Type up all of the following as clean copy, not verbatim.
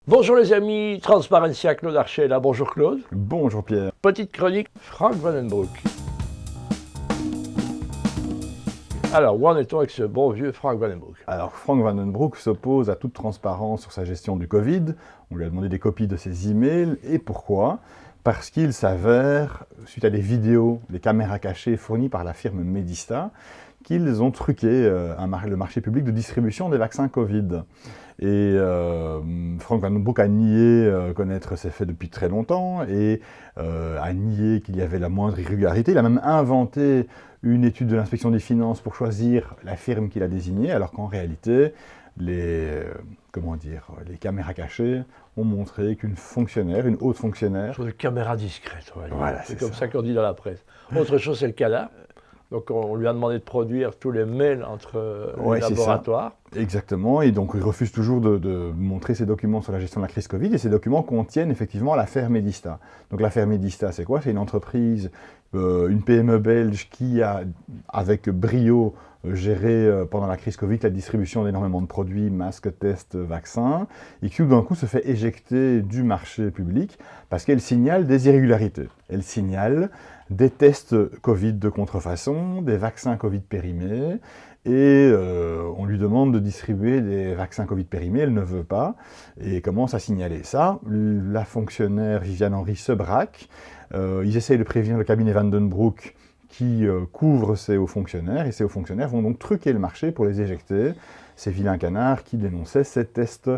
Bonjour les amis, Transparencia, Claude Archet là. Bonjour Claude. Bonjour Pierre. Petite chronique, Frank Vandenbroek. Alors, où en est-on avec ce bon vieux Frank Vandenbroek? Alors Frank Vandenbroek s'oppose à toute transparence sur sa gestion du Covid. On lui a demandé des copies de ses emails. Et pourquoi? Parce qu'il s'avère, suite à des vidéos, des caméras cachées fournies par la firme Medista, qu'ils ont truqué le marché public de distribution des vaccins Covid. Et Frank Vandenbroek a nié connaître ces faits depuis très longtemps et a nié qu'il y avait la moindre irrégularité. Il a même inventé une étude de l'inspection des finances pour choisir la firme qu'il a désignée, alors qu'en réalité, les caméras cachées ont montré qu'une fonctionnaire, une haute fonctionnaire... Sur une caméra discrète, Voilà, c'est comme ça qu'on dit dans la presse. Autre chose, c'est le cadavre. Donc on lui a demandé de produire tous les mails entre les laboratoires. Exactement, et donc il refuse toujours de montrer ses documents sur la gestion de la crise Covid, et ces documents contiennent effectivement l'affaire Medista. Donc l'affaire Medista, c'est quoi? C'est une entreprise, une PME belge qui a, avec brio, géré pendant la crise Covid la distribution d'énormément de produits, masques, tests, vaccins, et qui tout d'un coup se fait éjecter du marché public parce qu'elle signale des irrégularités. Elle signale des tests Covid de contrefaçon, des vaccins Covid périmés, et on lui demande de distribuer des vaccins Covid périmés, elle ne veut pas, et commence à signaler ça. La fonctionnaire Viviane Henry se braque, ils essayent de prévenir le cabinet Vandenbroek qui couvre ces hauts fonctionnaires, et ces hauts fonctionnaires vont donc truquer le marché pour les éjecter, ces vilains canards qui dénonçaient ces tests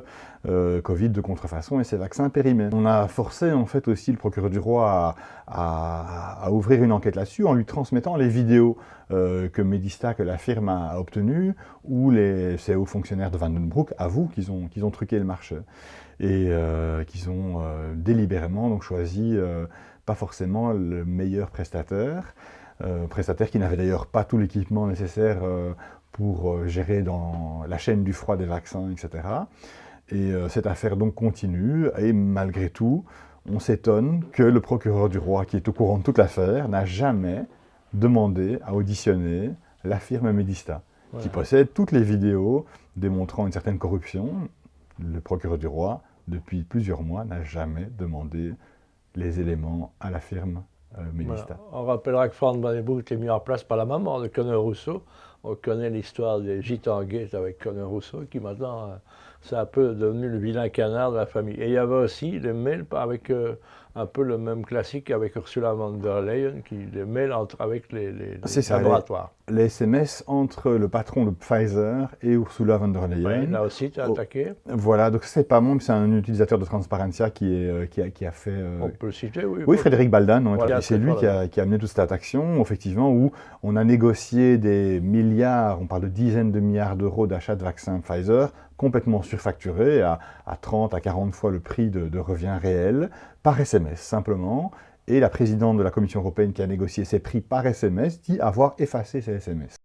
Covid de contrefaçon et ces vaccins périmés. On a forcé en fait aussi le procureur du roi à ouvrir une enquête là-dessus en lui transmettant les vidéos que Medista, que la firme a obtenues, où ces hauts fonctionnaires de Vandenbroek avouent qu'ils ont truqué le marché et qu'ils ont délibérément donc choisi pas forcément le meilleur prestataire, prestataire qui n'avait d'ailleurs pas tout l'équipement nécessaire pour gérer dans la chaîne du froid des vaccins, etc. Et cette affaire donc continue, et malgré tout, on s'étonne que le procureur du roi, qui est au courant de toute l'affaire, n'a jamais demandé à auditionner la firme Medista, qui possède toutes les vidéos démontrant une certaine corruption. Le procureur du roi, depuis plusieurs mois, n'a jamais demandé les éléments à la firme Medista. Voilà. On rappellera que Frank Vandenbroek était mis en place par la maman de Conor Rousseau. On connaît l'histoire des gitans gays avec Conor Rousseau, qui maintenant, c'est un peu devenu le vilain canard de la famille. Et il y avait aussi les mails avec un peu le même classique avec Ursula von der Leyen, les mails avec les laboratoires. Les SMS entre le patron de Pfizer et Ursula von der Leyen. Oui, là aussi, tu as attaqué. Voilà, donc c'est pas moi, mais c'est un utilisateur de Transparencia qui a fait... On peut le citer, oui. Oui, Frédéric Baldan, Voilà, c'est lui qui a amené toute cette action, effectivement, où on a négocié des milliards, on parle de dizaines de milliards d'euros d'achat de vaccins Pfizer, complètement surfacturés à 30 à 40 fois le prix de revient réel, par SMS simplement. Et la présidente de la Commission européenne qui a négocié ces prix par SMS dit avoir effacé ces SMS.